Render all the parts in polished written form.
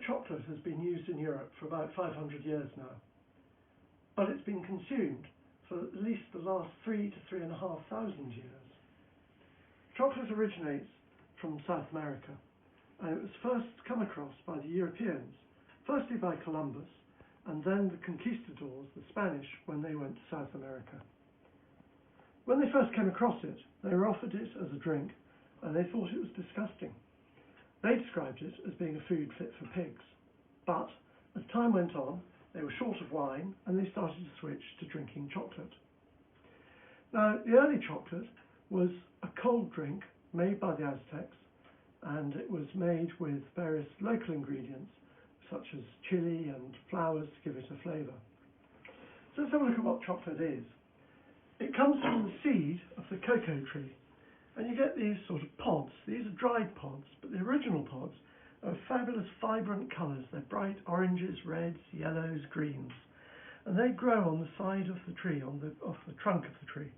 chocolate has been used in Europe for about 500 years now, but it's been consumed for at least the last 3,000 to 3,500 years. Chocolate originates from South America, and it was first come across by the Europeans, firstly by Columbus, and then the conquistadors, the Spanish, when they went to South America. When they first came across it, they were offered it as a drink, and they thought it was disgusting. They described it as being a food fit for pigs. But as time went on, they were short of wine, and they started to switch to drinking chocolate. Now, the early chocolate was a cold drink made by the Aztecs, and it was made with various local ingredients, such as chili and flowers to give it a flavour. So let's have a look at what chocolate is. It comes from the seed of the cocoa tree, and you get these sort of pods. These are dried pods, but the original pods are fabulous vibrant colours. They're bright oranges, reds, yellows, greens, and they grow on the side of the tree, off the trunk of the tree.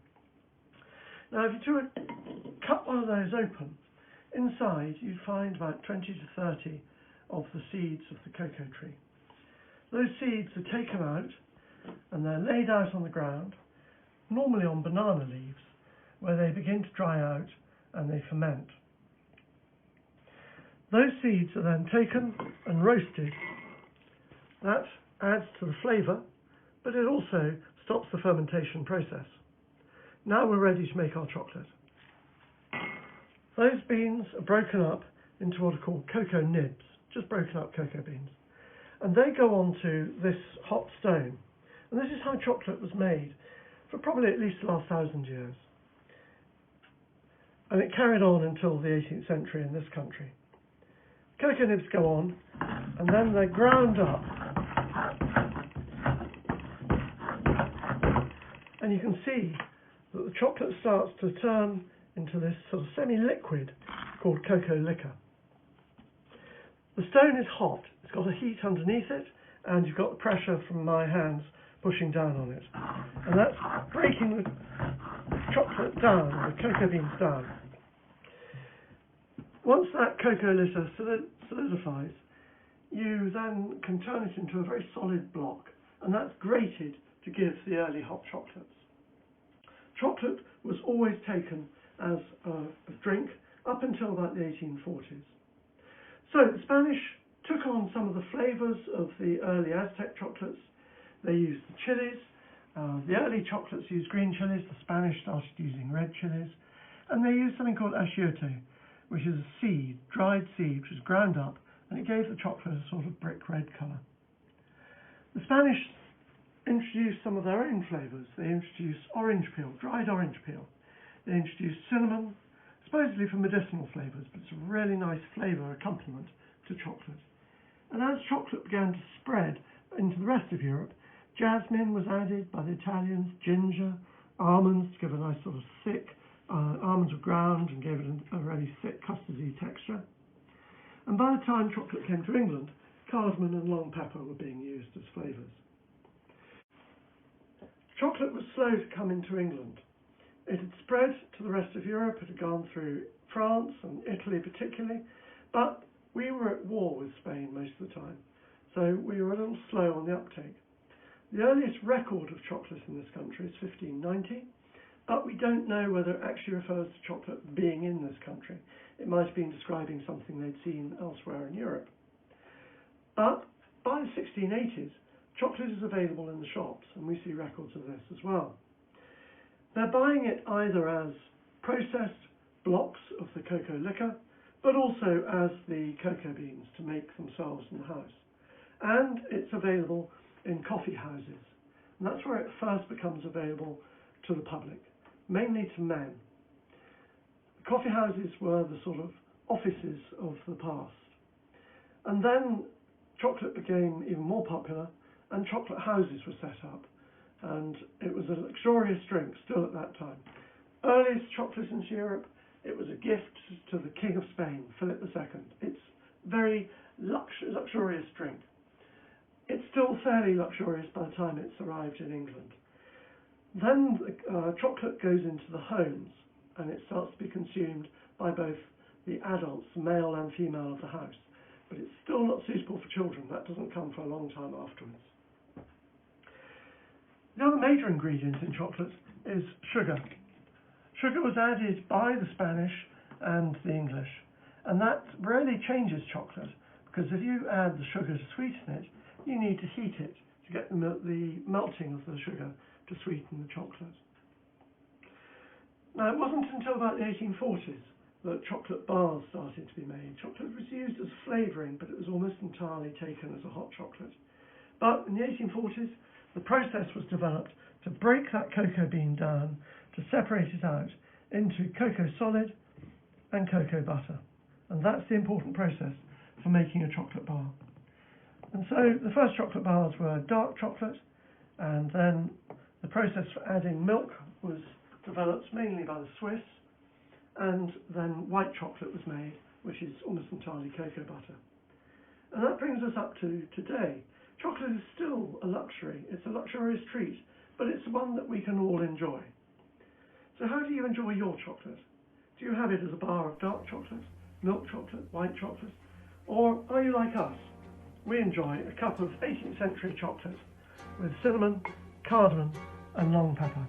Now, if you cut one of those open, inside you'd find about 20 to 30 of the seeds of the cocoa tree. Those seeds are taken out and they're laid out on the ground, normally on banana leaves, where they begin to dry out and they ferment. Those seeds are then taken and roasted. That adds to the flavour, but it also stops the fermentation process. Now we're ready to make our chocolate. Those beans are broken up into what are called cocoa nibs, just broken up cocoa beans. And they go onto this hot stone. And this is how chocolate was made for probably at least the last 1,000 years. And it carried on until the 18th century in this country. Cocoa nibs go on, and then they're ground up. And you can see that the chocolate starts to turn into this sort of semi-liquid called cocoa liquor. The stone is hot, it's got a heat underneath it, and you've got the pressure from my hands pushing down on it. And that's breaking the chocolate down, or the cocoa beans down. Once that cocoa liquor solidifies, you then can turn it into a very solid block, and that's grated to give the early hot chocolates. Chocolate was always taken as a drink up until about the 1840s. So the Spanish took on some of the flavours of the early Aztec chocolates. They used the chilies. The early chocolates used green chilies. The Spanish started using red chilies. And they used something called achiote, which is a seed, dried seed, which was ground up, and it gave the chocolate a sort of brick red colour. The Spanish introduced some of their own flavours. They introduced orange peel, dried orange peel. They introduced cinnamon, supposedly for medicinal flavours, but it's a really nice flavour accompaniment to chocolate. And as chocolate began to spread into the rest of Europe, jasmine was added by the Italians, ginger, almonds to give a nice sort of thick, almonds were ground and gave it a really thick custardy texture. And by the time chocolate came to England, cardamom and long pepper were being used as flavours. Chocolate was slow to come into England. It had spread to the rest of Europe, it had gone through France and Italy particularly, but we were at war with Spain most of the time, so we were a little slow on the uptake. The earliest record of chocolate in this country is 1590, but we don't know whether it actually refers to chocolate being in this country. It might have been describing something they'd seen elsewhere in Europe. But by the 1680s, chocolate is available in the shops, and we see records of this as well. They're buying it either as processed blocks of the cocoa liquor, but also as the cocoa beans to make themselves in the house. And it's available in coffee houses. And that's where it first becomes available to the public, mainly to men. Coffee houses were the sort of offices of the past. And then chocolate became even more popular, and chocolate houses were set up. And it was a luxurious drink still at that time. Earliest chocolate into Europe, it was a gift to the King of Spain, Philip II. It's a very luxurious drink. It's still fairly luxurious by the time it's arrived in England. Then chocolate goes into the homes, and it starts to be consumed by both the adults, male and female of the house. but it's still not suitable for children. That doesn't come for a long time afterwards. The other major ingredient in chocolate is sugar. Sugar was added by the Spanish and the English, and that really changes chocolate, because if you add the sugar to sweeten it, you need to heat it to get the melting of the sugar to sweeten the chocolate. Now, it wasn't until about the 1840s that chocolate bars started to be made. Chocolate was used as flavouring, but it was almost entirely taken as a hot chocolate. But in the 1840s, the process was developed to break that cocoa bean down, to separate it out into cocoa solid and cocoa butter. And that's the important process for making a chocolate bar. And so the first chocolate bars were dark chocolate, and then the process for adding milk was developed mainly by the Swiss, and then white chocolate was made, which is almost entirely cocoa butter. And that brings us up to today. Chocolate is still a luxury. It's a luxurious treat, but it's one that we can all enjoy. So how do you enjoy your chocolate? Do you have it as a bar of dark chocolate, milk chocolate, white chocolate? Or are you like us? We enjoy a cup of 18th century chocolate with cinnamon, cardamom and long pepper.